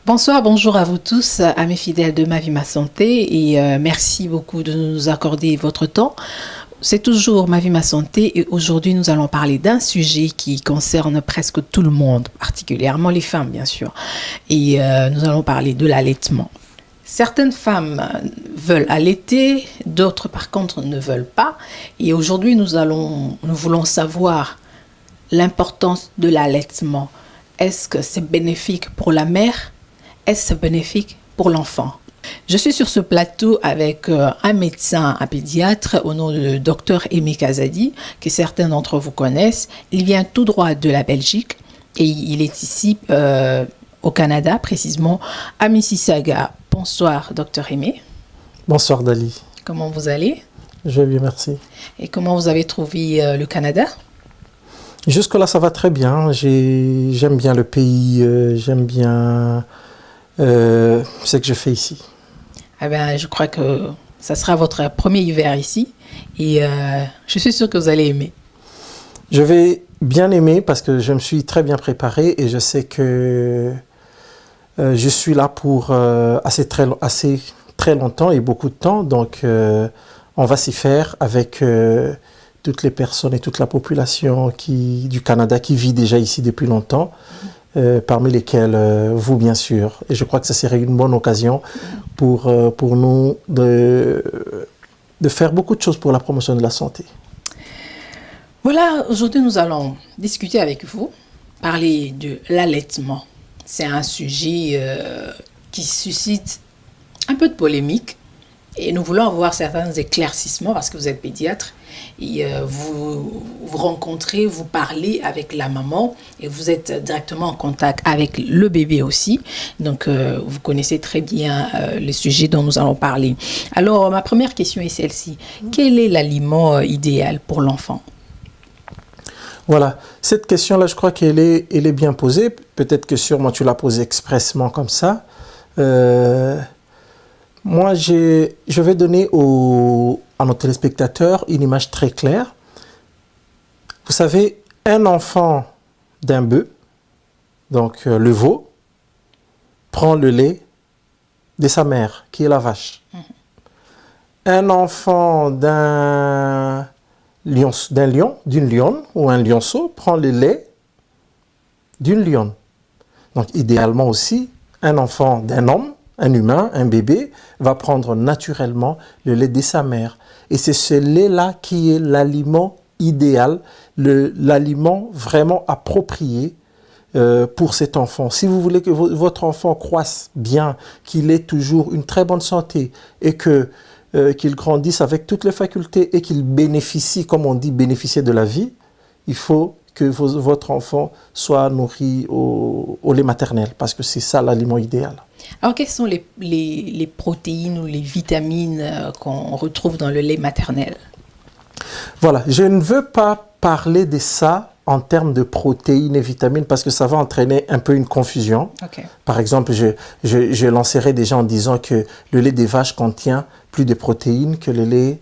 Bonsoir, bonjour à vous tous, amis fidèles de Ma Vie, Ma Santé, et merci beaucoup de nous accorder votre temps. C'est toujours Ma Vie, Ma Santé, et aujourd'hui nous allons parler d'un sujet qui concerne presque tout le monde, particulièrement les femmes bien sûr, et nous allons parler de l'allaitement. Certaines femmes veulent allaiter, d'autres par contre ne veulent pas, et aujourd'hui nous voulons savoir l'importance de l'allaitement. Est-ce que c'est bénéfique pour la mère? Est-ce bénéfique pour l'enfant? Je suis sur ce plateau avec un médecin, un pédiatre au nom de Dr Aimé Kazadi, que certains d'entre vous connaissent. Il vient tout droit de la Belgique et il est ici au Canada, précisément à Mississauga. Bonsoir Dr Aimé. Bonsoir Dali. Comment vous allez? Je vais bien, merci. Et comment vous avez trouvé le Canada? Jusque-là, ça va très bien. J'aime bien le pays, j'aime bien ce que je fais ici. Eh bien, je crois que ça sera votre premier hiver ici et je suis sûre que vous allez aimer. Je vais bien aimer parce que je me suis très bien préparé et je sais que je suis là pour assez très longtemps et beaucoup de temps. Donc, on va s'y faire avec toutes les personnes et toute la population du Canada qui vit déjà ici depuis longtemps. Parmi lesquels vous, bien sûr. Et je crois que ça serait une bonne occasion pour nous de faire beaucoup de choses pour la promotion de la santé. Voilà, aujourd'hui nous allons discuter avec vous, parler de l'allaitement. C'est un sujet qui suscite un peu de polémique et nous voulons avoir certains éclaircissements parce que vous êtes pédiatre et vous rencontrez, vous parlez avec la maman et vous êtes directement en contact avec le bébé aussi. Donc, vous connaissez très bien le sujet dont nous allons parler. Alors, ma première question est celle-ci. Quel est l'aliment idéal pour l'enfant? Voilà, cette question-là, je crois qu'elle est bien posée. Peut-être que sûrement tu l'as posée expressement comme ça. Moi, je vais donner à nos téléspectateurs une image très claire. Vous savez, un enfant d'un bœuf, donc le veau, prend le lait de sa mère, qui est la vache. Un enfant d'une lionne ou un lionceau prend le lait d'une lionne. Donc, idéalement aussi, un enfant d'un homme, un humain, un bébé, va prendre naturellement le lait de sa mère. Et c'est ce lait-là qui est l'aliment idéal, l'aliment vraiment approprié pour cet enfant. Si vous voulez que votre enfant croisse bien, qu'il ait toujours une très bonne santé et qu'il grandisse avec toutes les facultés et qu'il bénéficie, comme on dit, bénéficier de la vie, il faut que votre enfant soit nourri au lait maternel parce que c'est ça l'aliment idéal. Alors, quelles sont les protéines ou les vitamines qu'on retrouve dans le lait maternel? Voilà, je ne veux pas parler de ça en termes de protéines et vitamines parce que ça va entraîner un peu une confusion. Okay. Par exemple, je lancerai déjà en disant que le lait des vaches contient plus de protéines que le lait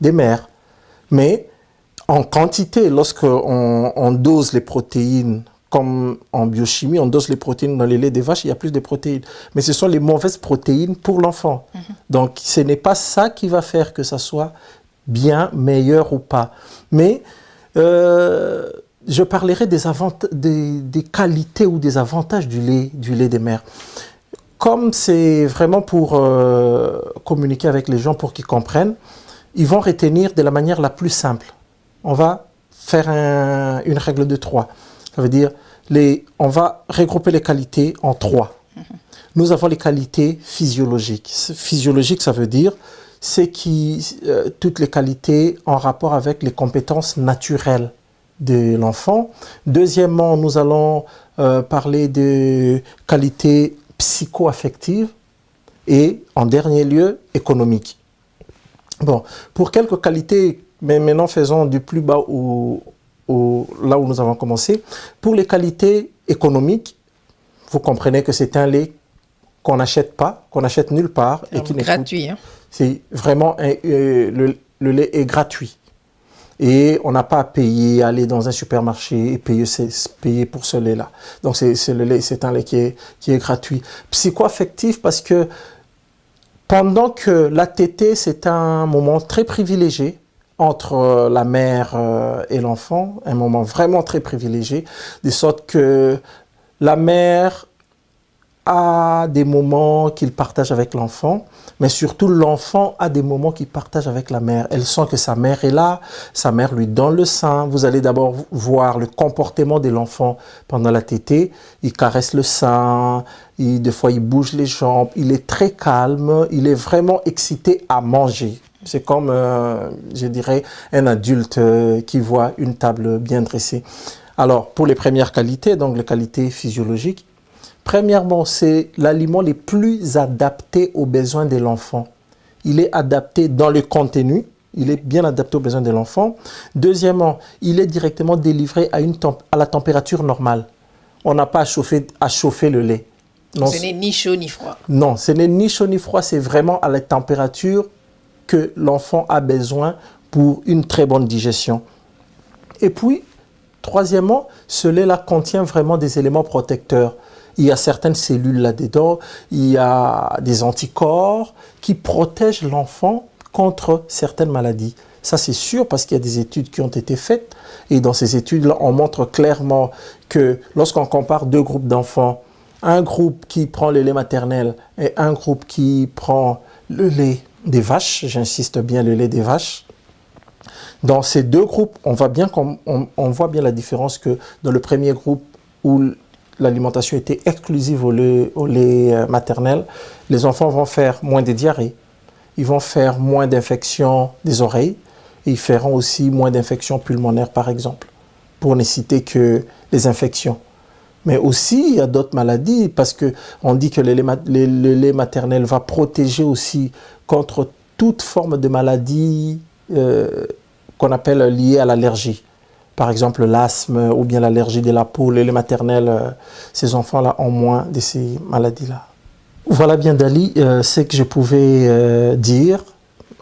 des mères. Mais en quantité, lorsqu'on dose les protéines, comme en biochimie, on dose les protéines dans les laits des vaches, il y a plus de protéines. Mais ce sont les mauvaises protéines pour l'enfant. Donc, ce n'est pas ça qui va faire que ça soit bien, meilleur ou pas. Mais je parlerai des qualités ou des avantages du lait des mères. Comme c'est vraiment pour communiquer avec les gens, pour qu'ils comprennent, ils vont retenir de la manière la plus simple. On va faire une règle de 3. Ça veut dire, on va regrouper les qualités en 3. Nous avons les qualités physiologiques. Physiologique, ça veut dire, c'est toutes les qualités en rapport avec les compétences naturelles de l'enfant. Deuxièmement, nous allons parler de qualités psycho-affectives et, en dernier lieu, économiques. Bon, pour quelques qualités, mais maintenant faisons du plus bas là où nous avons commencé. Pour les qualités économiques, vous comprenez que c'est un lait qu'on n'achète pas, qu'on n'achète nulle part. Et qui n'est gratuit. Hein. C'est vraiment, le lait est gratuit. Et on n'a pas à payer, aller dans un supermarché et payer pour ce lait-là. Donc le lait, c'est un lait qui est gratuit. Psycho-affectif parce que pendant que la tétée, c'est un moment très privilégié entre la mère et l'enfant, un moment vraiment très privilégié, de sorte que la mère a des moments qu'il partage avec l'enfant, mais surtout l'enfant a des moments qu'il partage avec la mère. Elle sent que sa mère est là, sa mère lui donne le sein. Vous allez d'abord voir le comportement de l'enfant pendant la tétée. Il caresse le sein, des fois il bouge les jambes, il est très calme, il est vraiment excité à manger. C'est comme, je dirais, un adulte qui voit une table bien dressée. Alors, pour les premières qualités, donc les qualités physiologiques, premièrement, c'est l'aliment le plus adapté aux besoins de l'enfant. Il est adapté dans le contenu, il est bien adapté aux besoins de l'enfant. Deuxièmement, il est directement délivré à la température normale. On n'a pas à chauffer le lait. Non, ce n'est ni chaud ni froid. Non, ce n'est ni chaud ni froid, c'est vraiment à la température que l'enfant a besoin pour une très bonne digestion. Et puis, troisièmement, ce lait-là contient vraiment des éléments protecteurs. Il y a certaines cellules là-dedans, il y a des anticorps qui protègent l'enfant contre certaines maladies. Ça, c'est sûr parce qu'il y a des études qui ont été faites. Et dans ces études-là, on montre clairement que lorsqu'on compare deux groupes d'enfants, un groupe qui prend le lait maternel et un groupe qui prend le lait des vaches, j'insiste bien, le lait des vaches, dans ces deux groupes, on voit bien la différence que dans le premier groupe où l'alimentation était exclusive au lait maternel, les enfants vont faire moins de diarrhée, ils vont faire moins d'infections des oreilles, et ils feront aussi moins d'infections pulmonaires, par exemple, pour ne citer que les infections. Mais aussi, il y a d'autres maladies, parce qu'on dit que le lait maternel va protéger aussi contre toute forme de maladie qu'on appelle liée à l'allergie. Par exemple, l'asthme ou bien l'allergie de la peau, le lait maternel, ces enfants-là ont moins de ces maladies-là. Voilà bien, Dali, ce que je pouvais dire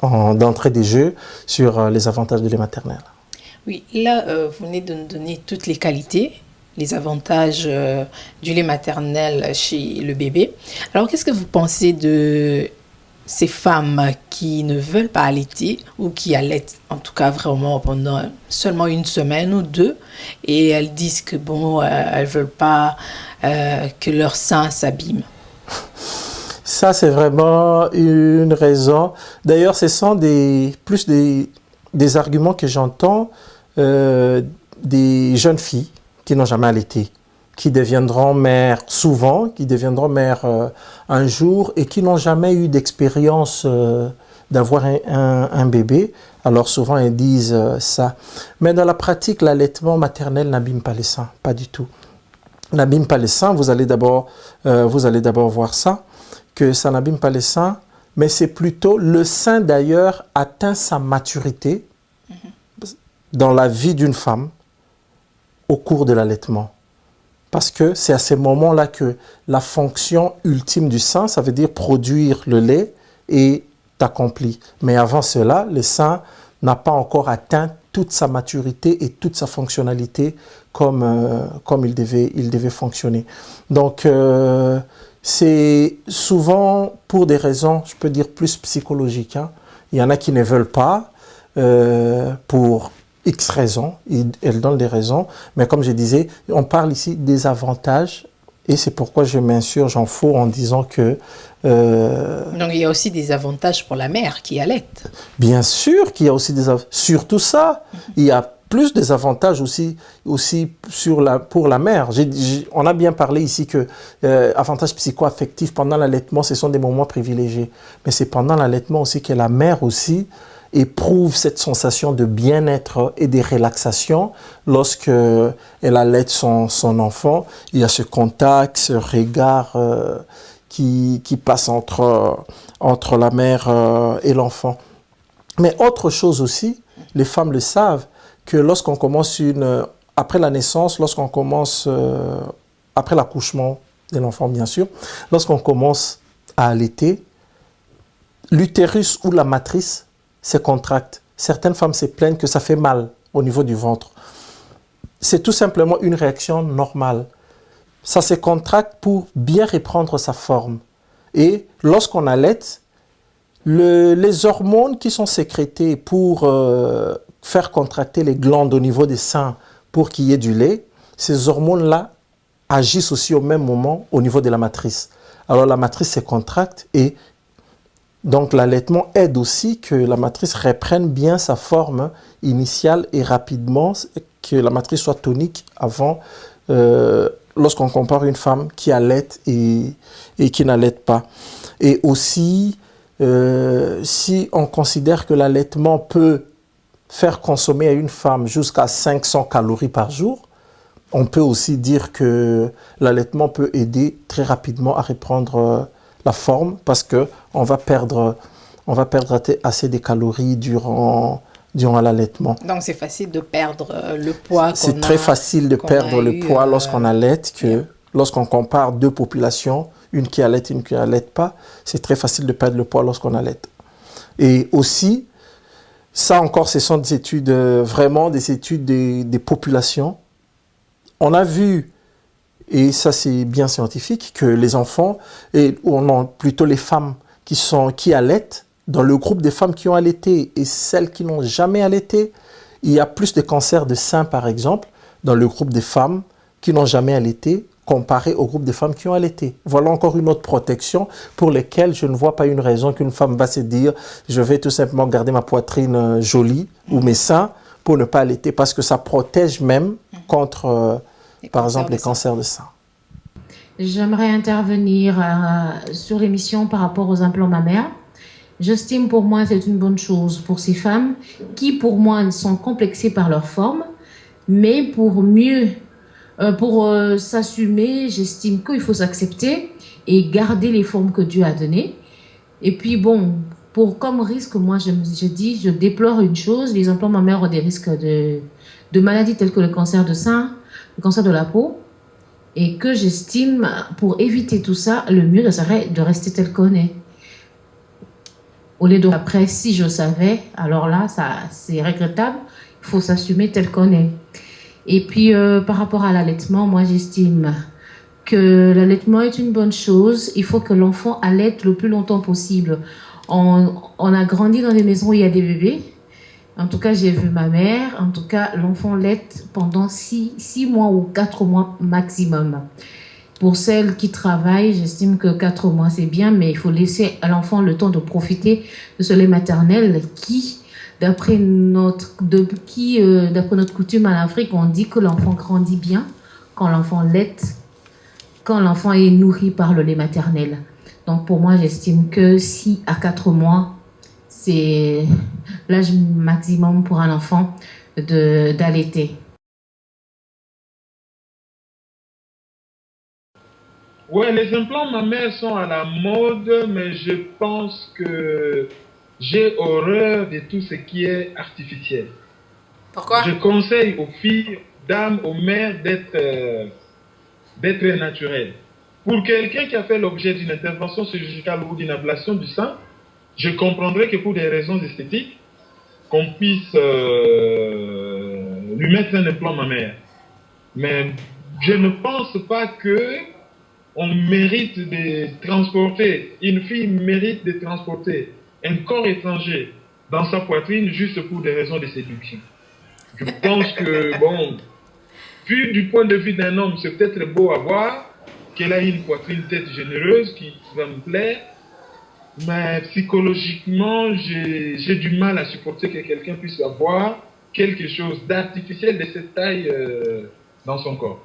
d'entrée des jeux sur les avantages du lait maternel. Oui, là, vous venez de nous donner toutes les qualités, les avantages du lait maternel chez le bébé. Alors, qu'est-ce que vous pensez de ces femmes qui ne veulent pas allaiter ou qui allaitent, en tout cas vraiment pendant seulement une semaine ou deux, et elles disent que bon, elles veulent pas que leur sein s'abîme? Ça, c'est vraiment une raison. D'ailleurs, ce sont plus des arguments que j'entends des jeunes filles qui n'ont jamais allaité, qui deviendront mères souvent, qui deviendront mères un jour et qui n'ont jamais eu d'expérience d'avoir un bébé. Alors souvent, elles disent ça. Mais dans la pratique, l'allaitement maternel n'abîme pas les seins, pas du tout. N'abîme pas les seins, vous allez d'abord voir ça, que ça n'abîme pas les seins, mais c'est plutôt le sein d'ailleurs atteint sa maturité dans la vie d'une femme au cours de l'allaitement. Parce que c'est à ces moments-là que la fonction ultime du sein, ça veut dire produire le lait, est accomplie. Mais avant cela, le sein n'a pas encore atteint toute sa maturité et toute sa fonctionnalité comme il devait fonctionner. Donc, c'est souvent pour des raisons, je peux dire, plus psychologiques. Il y en a qui ne veulent pas pour X raisons, elles donnent des raisons, mais comme je disais, on parle ici des avantages et c'est pourquoi je m'insurge en faux en disant que... Donc il y a aussi des avantages pour la mère qui allaite. Bien sûr qu'il y a aussi des avantages, surtout ça, il y a plus des avantages aussi pour la mère. On a bien parlé ici que avantages psycho-affectifs pendant l'allaitement, ce sont des moments privilégiés, mais c'est pendant l'allaitement aussi que la mère aussi éprouve cette sensation de bien-être et de relaxation lorsque elle allaite son enfant. Il y a ce contact, ce regard qui passe entre la mère et l'enfant. Mais autre chose aussi, les femmes le savent, que lorsqu'on commence après la naissance, lorsqu'on commence, après l'accouchement de l'enfant bien sûr, lorsqu'on commence à allaiter, l'utérus ou la matrice se contracte. certaines femmes se plaignent que ça fait mal au niveau du ventre. C'est tout simplement une réaction normale. Ça se contracte pour bien reprendre sa forme. Et lorsqu'on allaite, les hormones qui sont sécrétées pour faire contracter les glandes au niveau des seins pour qu'il y ait du lait, ces hormones-là agissent aussi au même moment au niveau de la matrice. Alors la matrice se contracte et donc l'allaitement aide aussi que la matrice reprenne bien sa forme initiale et rapidement, que la matrice soit tonique avant, lorsqu'on compare une femme qui allaite et qui n'allaite pas. Et aussi, si on considère que l'allaitement peut faire consommer à une femme jusqu'à 500 calories par jour, on peut aussi dire que l'allaitement peut aider très rapidement à reprendre la forme parce qu'on va perdre assez de calories durant l'allaitement. Donc, c'est facile de perdre le poids. C'est très facile de perdre le poids lorsqu'on allaite que lorsqu'on compare deux populations, une qui allaite et une qui n'allaite pas, c'est très facile de perdre le poids lorsqu'on allaite. Et aussi, ça encore, ce sont des études, vraiment des études des populations. On a vu, et ça c'est bien scientifique, que les enfants, ou non, plutôt les femmes qui allaitent, dans le groupe des femmes qui ont allaité et celles qui n'ont jamais allaité, il y a plus de cancers de sein, par exemple, dans le groupe des femmes qui n'ont jamais allaité, comparé au groupe des femmes qui ont allaité. Voilà encore une autre protection pour laquelle je ne vois pas une raison qu'une femme va se dire « je vais tout simplement garder ma poitrine jolie ou mes seins pour ne pas allaiter » parce que ça protège même contre, par exemple, les cancers de sein. J'aimerais intervenir sur l'émission par rapport aux implants mammaires. J'estime pour moi c'est une bonne chose pour ces femmes qui pour moi sont complexées par leur forme, mais pour mieux, s'assumer, j'estime qu'il faut s'accepter et garder les formes que Dieu a données. Et puis bon, comme risque, moi je déplore une chose, les implants mammaires ont des risques de maladies telles que le cancer de sein, le cancer de la peau, et que j'estime pour éviter tout ça, le mieux serait de rester tel qu'on est. Au lieu de après, si je savais, alors là, c'est regrettable. Il faut s'assumer tel qu'on est. Et puis, par rapport à l'allaitement, moi, j'estime que l'allaitement est une bonne chose. Il faut que l'enfant allaite le plus longtemps possible. On a grandi dans des maisons où il y a des bébés. En tout cas, j'ai vu ma mère. En tout cas, l'enfant laite pendant 6 mois ou 4 mois maximum. Pour celles qui travaillent, j'estime que 4 mois, c'est bien, mais il faut laisser à l'enfant le temps de profiter de ce lait maternel qui, d'après notre coutume en Afrique, on dit que l'enfant grandit bien quand l'enfant laite, quand l'enfant est nourri par le lait maternel. Donc pour moi, j'estime que 6 à 4 mois, c'est l'âge maximum pour un enfant d'allaiter. Ouais, les implants mammaires sont à la mode, mais je pense que j'ai horreur de tout ce qui est artificiel. Pourquoi? Je conseille aux filles, dames, aux mères d'être naturelles. Pour quelqu'un qui a fait l'objet d'une intervention chirurgicale ou d'une ablation du sein, je comprendrais que pour des raisons esthétiques, qu'on puisse lui mettre un implant mammaire. Mais je ne pense pas que on mérite de transporter, une fille mérite de transporter un corps étranger dans sa poitrine juste pour des raisons de séduction. Je pense que, bon, vu du point de vue d'un homme, c'est peut-être beau à voir, qu'elle a une poitrine tête généreuse qui va me plaire, mais psychologiquement, j'ai du mal à supporter que quelqu'un puisse avoir quelque chose d'artificiel de cette taille dans son corps.